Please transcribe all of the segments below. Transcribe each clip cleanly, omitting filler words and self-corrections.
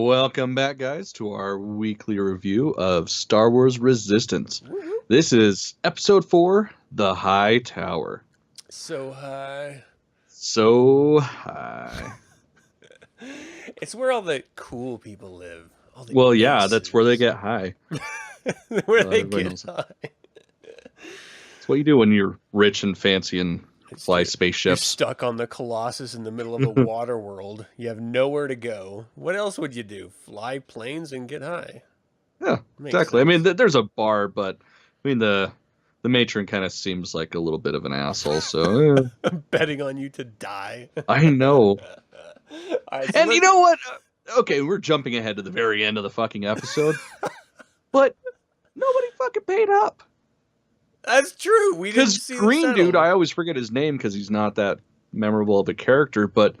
Welcome back, guys, to our weekly review of Star Wars Resistance. Woo-hoo. This is Episode 4, The High Tower. So high. So high. It's where all the cool people live. All the Well, yeah, aces. that's where they get high. where they everybody get knows. high. It's what you do when you're rich and fancy and fly You're spaceships. stuck on the Colossus in the middle of a water world. You have nowhere to go. What else would you do? Fly planes and get high? Yeah, Makes exactly. I sense. mean, there's a bar, but I mean, the matron kind of seems like a little bit of an asshole, so I'm betting on you to die. I know. All right, so And you know what? Okay, we're jumping ahead to the very end of the fucking episode, but nobody fucking paid up. that's true. We didn't Because see the Green Dude, settlement. I always forget his name because he's not that memorable of a character, but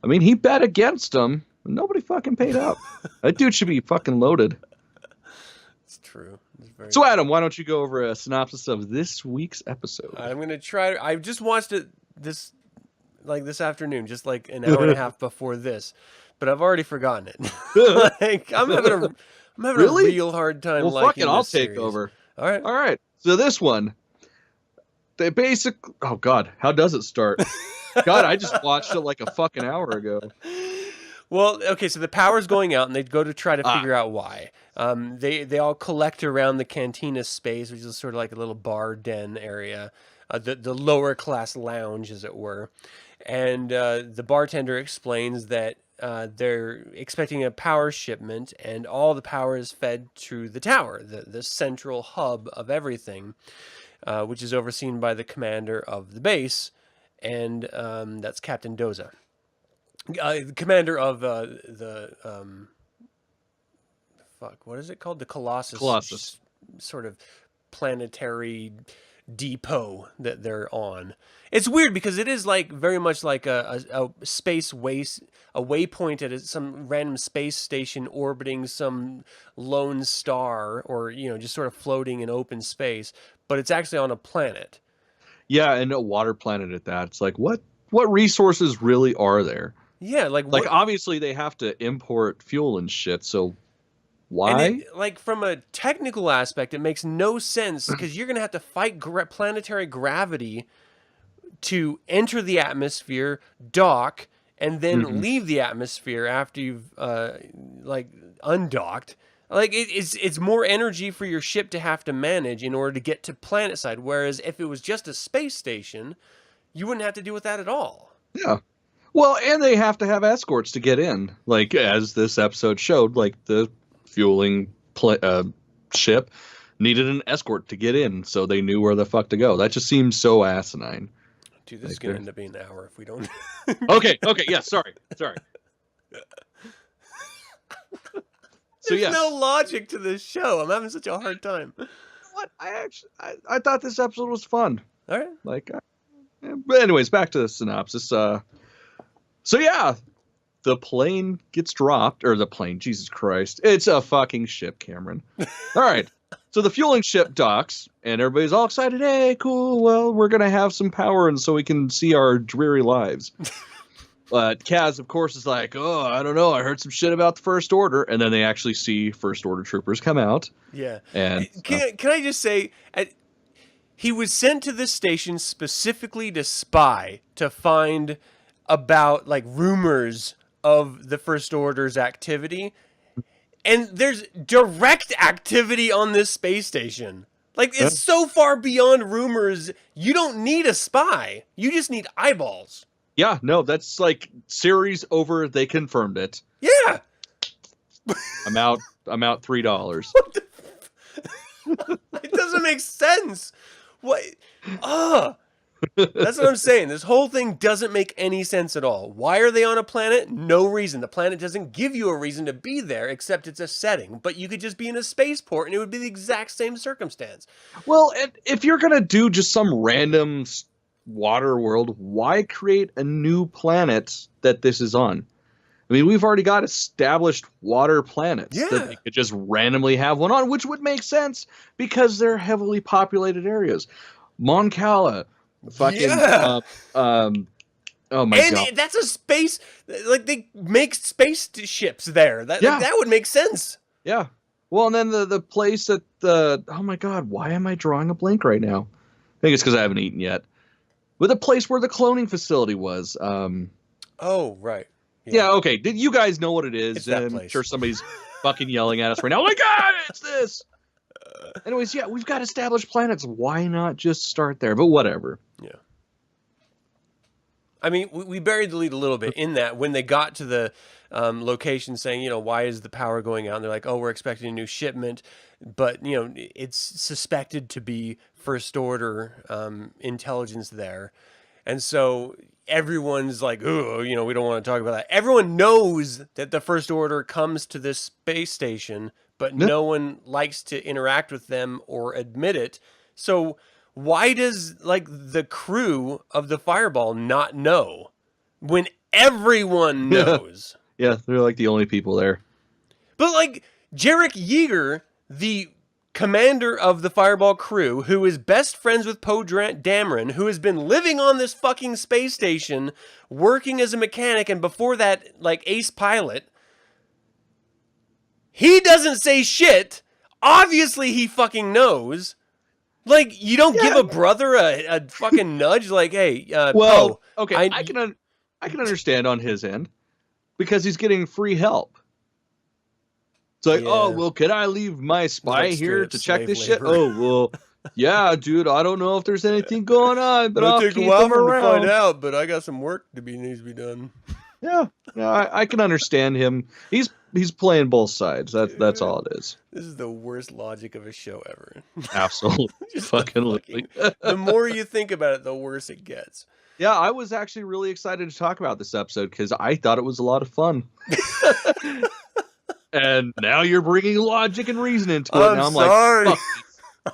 I mean, he bet against him. And nobody fucking paid up. That dude should be fucking loaded. It's true. It's very So, Adam, why don't you go over a synopsis of this week's episode? I'm gonna try. I just watched it this afternoon, just like an hour and a half before this, but I've already forgotten it. Like I'm having a Really? real hard time. Well, liking fucking, I'll this take series. over. All right. All right. So this one, they basically. Oh God, how does it start? God, I just watched it like a fucking hour ago. Well, okay, so the power's going out, and they go to try to Ah. figure out why. They all collect around the cantina space, which is sort of like a little bar den area, the lower class lounge, as it were. And the bartender explains that they're expecting a power shipment, and all the power is fed to the tower, the central hub of everything, which is overseen by the commander of the base, and that's Captain Doza. Commander of what is it called? The Colossus. Sort of planetary depot that they're on. It's weird because it is like very much like a space a waypoint at some random space station orbiting some lone star, or just sort of floating in open space, but it's actually on a planet. Yeah, and a water planet at that. It's like, what resources really are there? Yeah, like Like, obviously they have to import fuel and shit, so why? And like from a technical aspect, it makes no sense because you're going to have to fight planetary gravity to enter the atmosphere, dock, and then leave the atmosphere after you've undocked. Like it's more energy for your ship to have to manage in order to get to planet side. Whereas if it was just a space station, you wouldn't have to deal with that at all. Yeah. Well, and they have to have escorts to get in. Like, as this episode showed, like, the fueling ship needed an escort to get in, so they knew where the fuck to go. That just seems so asinine. Dude, this is going to end up being an hour if we don't. Okay, yeah, sorry. There's no logic to this show. I'm having such a hard time. What? I thought this episode was fun. All right. Like, but anyways, back to the synopsis. So yeah, the plane gets dropped, or the plane, Jesus Christ. It's a fucking ship, Cameron. All right. So the fueling ship docks, and everybody's all excited. Hey, cool. Well, we're going to have some power, and so we can see our dreary lives. But Kaz, of course, is like, oh, I don't know. I heard some shit about the First Order. And then they actually see First Order troopers come out. Yeah. And Can I just say, he was sent to this station specifically to spy, to find about like rumors of the First Order's activity, and there's direct activity on this space station. Like, it's so far beyond rumors. You don't need a spy. You just need eyeballs. yeah, no, that's like series over. They confirmed it. Yeah. I'm out $3. It doesn't make sense. What? That's what I'm saying. This whole thing doesn't make any sense at all. Why are they on a planet? No reason. The planet doesn't give you a reason to be there, except it's a setting. But you could just be in a spaceport, and it would be the exact same circumstance. Well, if you're gonna do just some random water world, why create a new planet that this is on? I mean, we've already got established water planets that they could just randomly have one on, which would make sense because they're heavily populated areas. Mon Cala, fucking Oh my And god. that's a space, like they make space ships there. That Yeah. that would make sense. Yeah. Well, and then the place at the, oh my god, why am I drawing a blank right now? I think it's because I haven't eaten yet. But the place where the cloning facility was. Oh, right. Yeah. Okay. Did you guys know what it is? It's that I'm place. sure somebody's fucking yelling at us right now. Oh my god, it's this. Anyways, yeah, we've got established planets. Why not just start there? But whatever. Yeah. I mean, we buried the lead a little bit in that when they got to the location saying, you know, why is the power going out? And they're like, oh, we're expecting a new shipment. But, you know, it's suspected to be First Order intelligence there. And so everyone's like, oh, you know, we don't want to talk about that. Everyone knows that the First Order comes to this space station, but no one likes to interact with them or admit it. So why does like the crew of the Fireball not know when everyone knows? Yeah, they're like the only people there. But like Jarek Yeager, the commander of the Fireball crew, who is best friends with Poe Dameron, who has been living on this fucking space station, working as a mechanic, and before that, like ace pilot, he doesn't say shit. Obviously, he fucking knows. Like, you don't give a brother a fucking nudge, like, hey, well, Poe, okay, I can understand on his end because he's getting free help. It's like, oh, well, can I leave my spy here to check this shit? Oh, well, yeah, dude, I don't know if there's anything going on, but I'll keep him around. To find out, but I got some work needs to be done. Yeah, I can understand him. He's playing both sides. That's all it is. This is the worst logic of a show ever. Absolutely. The more you think about it, the worse it gets. Yeah, I was actually really excited to talk about this episode because I thought it was a lot of fun. And now you're bringing logic and reason into it. I'm now I'm sorry. like,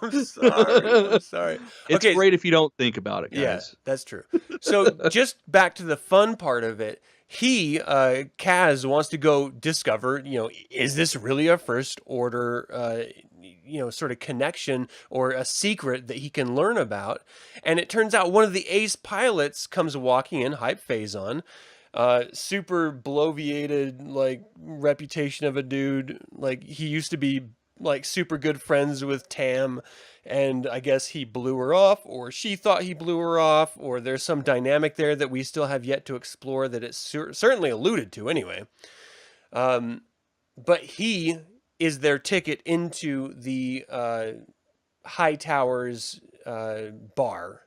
I'm sorry. It's great if you don't think about it, guys. Yeah, that's true. So just back to the fun part of it. He, Kaz, wants to go discover, you know, is this really a First Order, you know, sort of connection or a secret that he can learn about? And it turns out one of the ace pilots comes walking in, Hype Phazon, super bloviated, like, reputation of a dude. Like, he used to be, like, super good friends with Tam, and I guess he blew her off, or she thought he blew her off, or there's some dynamic there that we still have yet to explore that it's certainly alluded to anyway. But he is their ticket into the High Towers bar,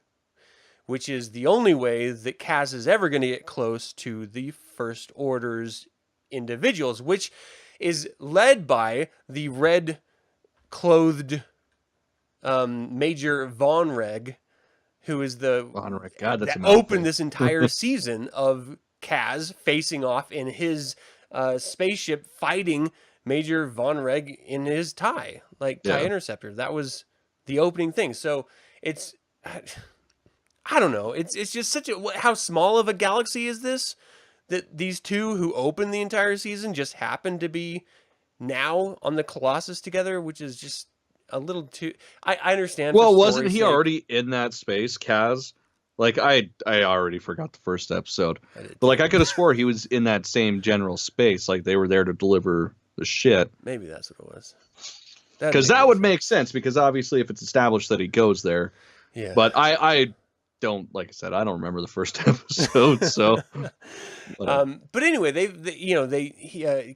which is the only way that Kaz is ever going to get close to the First Order's individuals, which is led by the red-clothed Major Von Reg, who is the Von Reg. God, that's that opened this entire season of Kaz facing off in his spaceship, fighting Major Von Reg in his TIE, like TIE Interceptor. That was the opening thing. So it's, I don't know. It's just such a, how small of a galaxy is this? That these two who opened the entire season just happen to be now on the Colossus together, which is just a little too. I understand. Well, wasn't he already in that space, Kaz? Like I already forgot the first episode, but like I could have swore he was in that same general space. Like they were there to deliver the shit. Maybe that's what it was. Because that would make sense. Because obviously, if it's established that he goes there, yeah. But I don't, like I said, I don't remember the first episode. So, but anyway,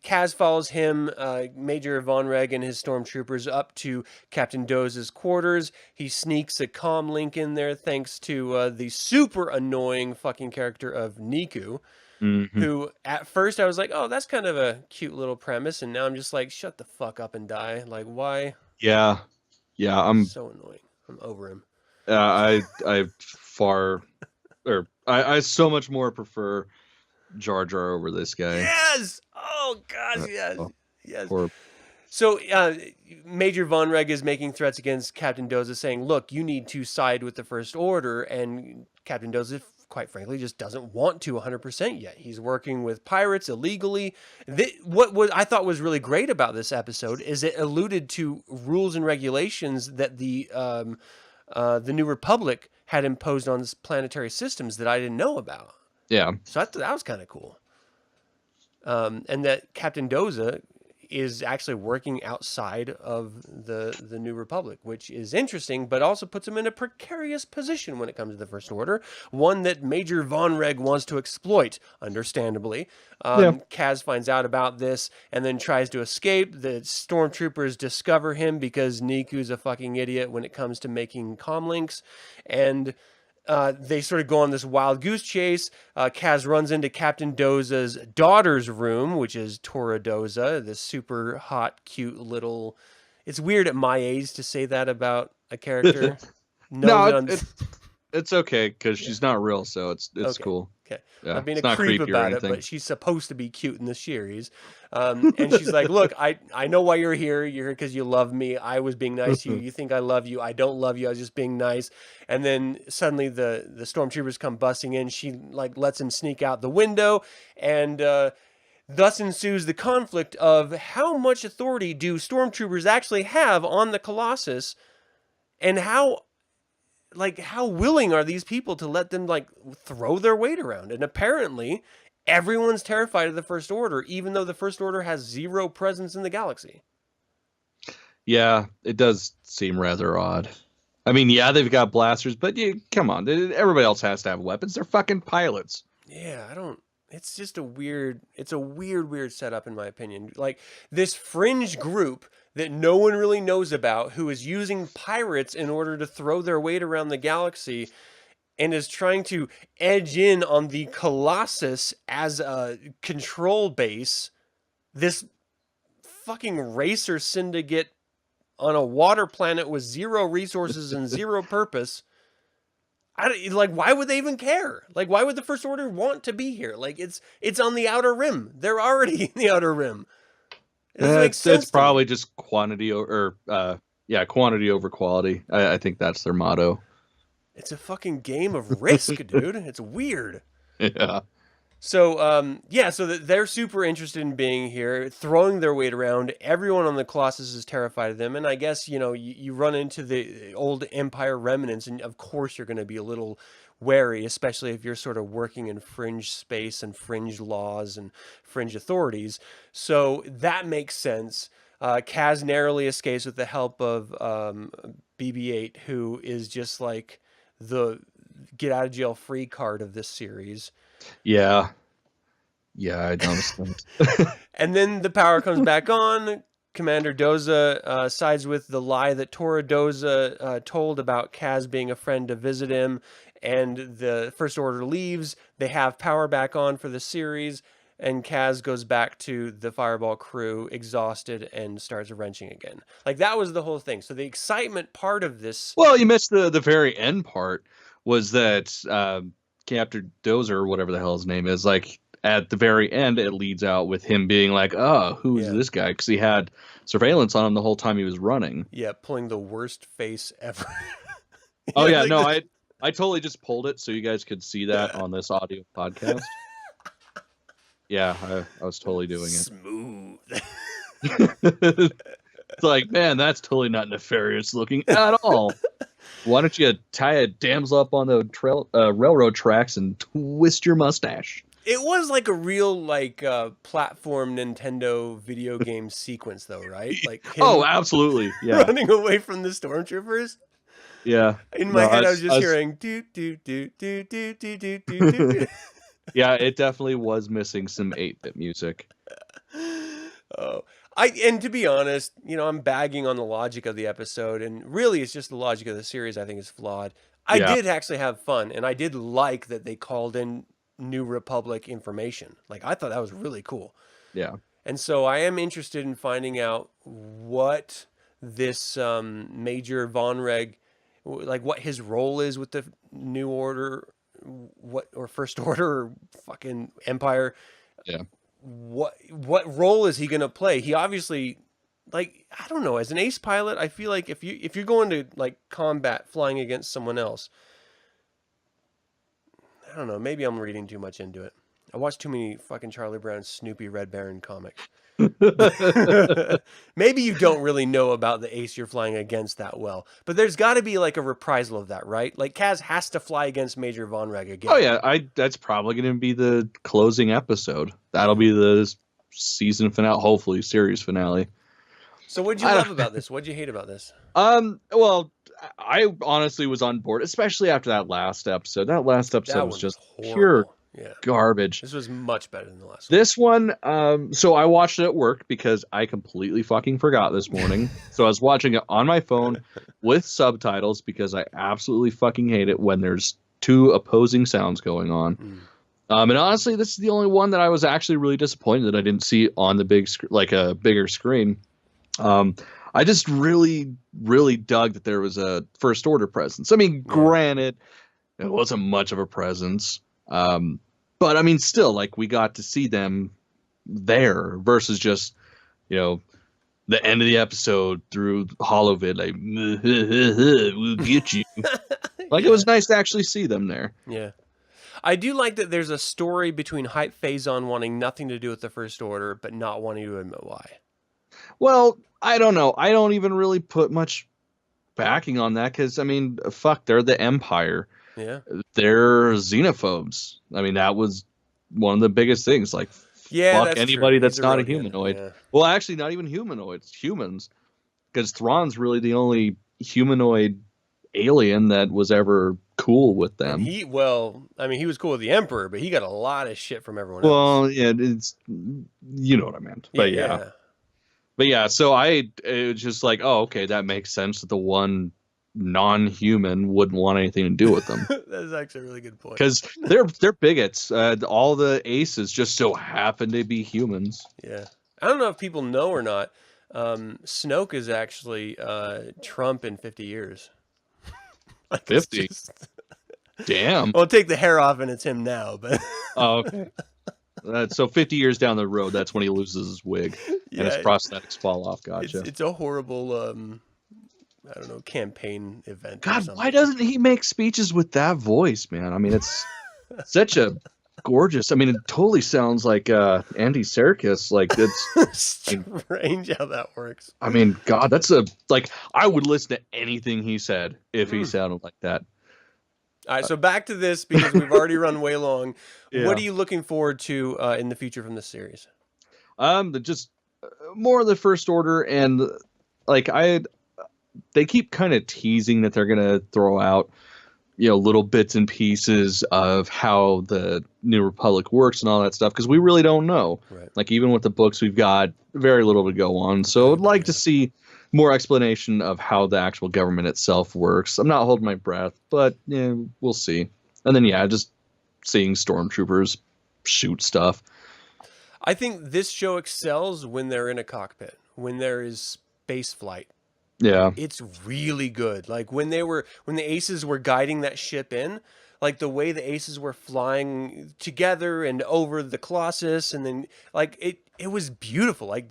Kaz follows him, Major Von Reg and his stormtroopers up to Captain Doze's quarters. He sneaks a comm link in there thanks to the super annoying fucking character of Niku, who at first I was like, oh, that's kind of a cute little premise, and now I'm just like, shut the fuck up and die. Like, why? Yeah, I'm so annoying. I'm over him. I so much more prefer Jar Jar over this guy. Yes. Oh gosh, yes. Yes. Poor. So Major Von Reg is making threats against Captain Doza, saying, look, you need to side with the First Order, and Captain Doza, quite frankly, just doesn't want to 100% yet. He's working with pirates illegally. What I thought was really great about this episode is it alluded to rules and regulations that the New Republic had imposed on planetary systems that I didn't know about. Yeah. So that was kind of cool. And that Captain Doza is actually working outside of the New Republic, which is interesting, but also puts him in a precarious position when it comes to the First Order, one that Major Von Reg wants to exploit, understandably. Yeah. Kaz finds out about this and then tries to escape. The stormtroopers discover him because Niku's a fucking idiot when it comes to making comlinks, and they sort of go on this wild goose chase. Kaz runs into Captain Doza's daughter's room, which is Tora Doza, this super hot, cute little. It's weird at my age to say that about a character. No, it's okay because she's not real, so it's okay. cool. Okay. Yeah, Not being it's a not creep creepy or about it, anything. but she's supposed to be cute in the series. And she's like, look, I know why you're here. You're here because you love me. I was being nice to you. You think I love you. I don't love you. I was just being nice. And then suddenly the stormtroopers come busting in. She like lets him sneak out the window, and thus ensues the conflict of how much authority do stormtroopers actually have on the Colossus, and how willing are these people to let them like throw their weight around? And apparently everyone's terrified of the First Order, even though the First Order has zero presence in the galaxy. Yeah, it does seem rather odd. I mean, yeah, they've got blasters, but come on, everybody else has to have weapons. They're fucking pilots. Yeah, it's just a weird setup in my opinion. Like this fringe group that no one really knows about, who is using pirates in order to throw their weight around the galaxy and is trying to edge in on the Colossus as a control base. This fucking racer syndicate on a water planet with zero resources and zero purpose. Why would they even care? Like, why would the First Order want to be here? Like, it's on the outer rim. They're already in the outer rim. It doesn't make sense. It's probably just quantity quantity over quality. I think that's their motto. It's a fucking game of risk, dude. It's weird. Yeah. So, so they're super interested in being here, throwing their weight around. Everyone on the Colossus is terrified of them. And I guess, you run into the old Empire remnants, and of course you're going to be a little wary, especially if you're sort of working in fringe space and fringe laws and fringe authorities. So that makes sense. Kaz narrowly escapes with the help of BB-8, who is just like the get out of jail free card of this series. Yeah, I noticed that. And then the power comes back on. Commander Doza sides with the lie that Tora Doza told about Kaz being a friend to visit him, and the First Order leaves. They have power back on for the series, and Kaz goes back to the Fireball crew, exhausted, and starts wrenching again. Like, that was the whole thing. So the excitement part of this... Well, you missed the very end part, was that Captain Dozer, or whatever the hell his name is, like, at the very end, it leads out with him being like, oh, who's this guy? Because he had surveillance on him the whole time he was running. Yeah, pulling the worst face ever. Oh, yeah, no, I totally just pulled it so you guys could see that on this audio podcast. Yeah, I was totally doing it. Smooth. It's like, man, that's totally not nefarious looking at all. Why don't you tie a damsel up on the railroad tracks and twist your mustache? It was like a real platform Nintendo video game sequence, though, right? Like oh, absolutely, yeah. Running away from the stormtroopers. Yeah. In my head, I was just hearing do do do do do do do do. Yeah, it definitely was missing some 8-bit music. Oh, and to be honest, I'm bagging on the logic of the episode, and really it's just the logic of the series I think is flawed. I did actually have fun, and I did like that they called in New Republic information. Like, I thought that was really cool. Yeah. And so I am interested in finding out what this Major Von Reg, like what his role is with the New Order, or First Order, or fucking Empire. Yeah. What role is he going to play? He obviously, like, I don't know, as an ace pilot, I feel like if you're going to like combat flying against someone else, I don't know, maybe I'm reading too much into it. I watched too many fucking Charlie Brown, Snoopy, Red Baron comics. Maybe you don't really know about the ace you're flying against that well, but there's got to be like a reprisal of that, right? Like Kaz has to fly against Major Von Reg again. Oh yeah, that's probably going to be the closing episode. That'll be the season finale, hopefully series finale. So what'd you love about this? What'd you hate about this? Well, I honestly was on board, especially after that last episode. That last episode was just pure garbage. This was much better than the last one. This one, so I watched it at work because I completely fucking forgot this morning. So I was watching it on my phone with subtitles because I absolutely fucking hate it when there's two opposing sounds going on. And honestly, this is the only one that I was actually really disappointed that I didn't see on the big like a bigger screen. I just really, really dug that there was a First Order presence. I mean, granted, it wasn't much of a presence. But I mean, still, like, we got to see them there versus just, the end of the episode through holovid, like, we'll get you. Like, it was nice to actually see them there. Yeah. I do like that there's a story between Hype Phazon wanting nothing to do with the First Order, but not wanting to admit why. Well, I don't know. I don't even really put much backing on that because, I mean, fuck, they're the Empire. Yeah. They're xenophobes. I mean, that was one of the biggest things. Like, fuck anybody that's not a humanoid. Yeah. Well, actually, not even humanoids. Humans. Because Thrawn's really the only humanoid alien that was ever cool with them. He was cool with the Emperor, but he got a lot of shit from everyone else. Well, yeah, it's, you know what I meant. But yeah. But yeah, so it was just like, oh, okay, that makes sense that the one non-human wouldn't want anything to do with them. That's actually a really good point. Because they're bigots. All the aces just so happen to be humans. Yeah. I don't know if people know or not. Snoke is actually Trump in 50 years. Like 50? Damn. Well, take the hair off and it's him now. But oh, okay. So 50 years down the road, that's when he loses his wig and his prosthetics fall off. Gotcha. It's a horrible, I don't know, campaign event. God, why doesn't he make speeches with that voice, man? I mean, it's such a gorgeous. I mean, it totally sounds like Andy Serkis. Like, it's strange how that works. I mean, God, I would listen to anything he said if he sounded like that. All right, so back to this because we've already run way long. Yeah. What are you looking forward to in the future from this series? Just more of the First Order, and like they keep kind of teasing that they're gonna throw out, little bits and pieces of how the New Republic works and all that stuff because we really don't know. Right. Like even with the books, we've got very little to go on. So I'd like to see more explanation of how the actual government itself works. I'm not holding my breath, but we'll see. And then just seeing stormtroopers shoot stuff. I think this show excels when they're in a cockpit, when there is space flight. Yeah. It's really good. Like when the aces were guiding that ship in, like the way the aces were flying together and over the Colossus, and then like it was beautiful. Like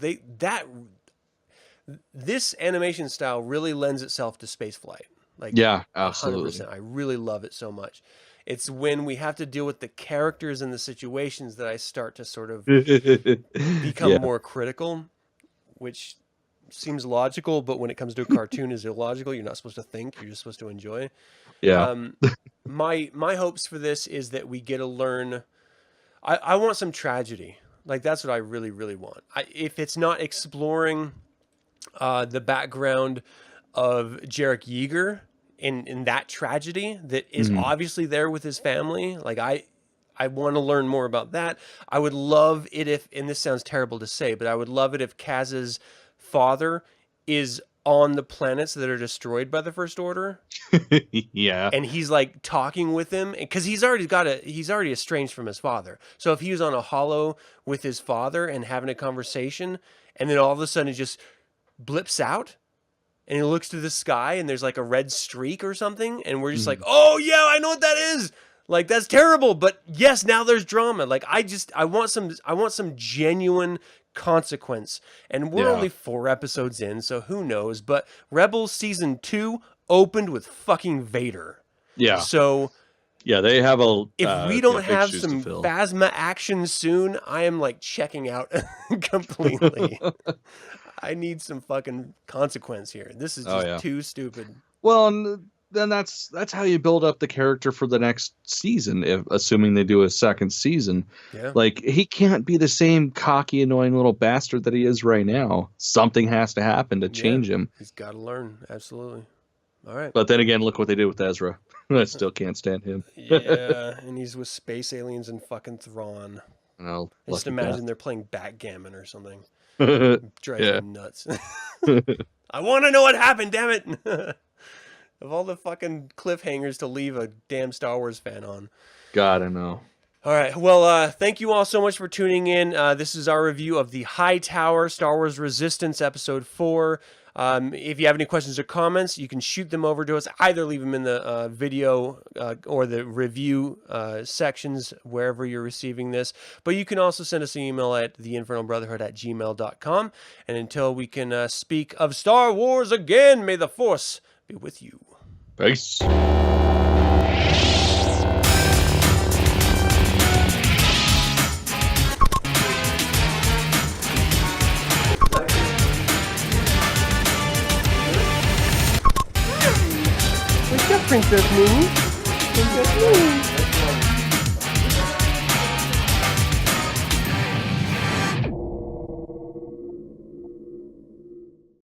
this animation style really lends itself to space flight. Like, yeah, absolutely. 100%. I really love it so much. It's when we have to deal with the characters and the situations that I start to sort of become more critical, which seems logical, but when it comes to a cartoon is illogical. You're not supposed to think, you're just supposed to enjoy. Yeah. My hopes for this is that we get to learn. I want some tragedy. Like that's what I really, really want. If it's not exploring the background of Jarek Yeager in that tragedy that is obviously there with his family. Like I want to learn more about that. I would love it if, and this sounds terrible to say, but I would love it if Kaz's father is on the planets that are destroyed by the First Order. Yeah. And he's like talking with him because he's already estranged from his father. So if he was on a holo with his father and having a conversation and then all of a sudden it just blips out and he looks to the sky and there's like a red streak or something. And we're just like, oh yeah, I know what that is. Like, that's terrible. But yes, now there's drama. Like I want some genuine consequence. And we're only 4 episodes in, so who knows? But Rebels season 2 opened with fucking Vader. Yeah. So Yeah, they have a. If we don't have some Phasma action soon, I am like checking out completely. I need some fucking consequence here. This is just too stupid. Well, and then that's how you build up the character for the next season, assuming they do a second season. Yeah. Like, he can't be the same cocky, annoying little bastard that he is right now. Something has to happen to change him. He's got to learn. Absolutely. All right. But then again, look what they did with Ezra. I still can't stand him. Yeah, and he's with space aliens and fucking Thrawn. Oh, just imagine they're playing backgammon or something. Drives me nuts. I want to know what happened, damn it. Of all the fucking cliffhangers to leave a damn Star Wars fan on. God, I know. All right. Well, thank you all so much for tuning in. This is our review of The High Tower, Star Wars Resistance, Episode 4. If you have any questions or comments, you can shoot them over to us. Either leave them in the video or the review sections, wherever you're receiving this. But you can also send us an email at theinfernalbrotherhood@gmail.com. And until we can speak of Star Wars again, may the Force be with you. Peace. Princess Moon. Princess Moon.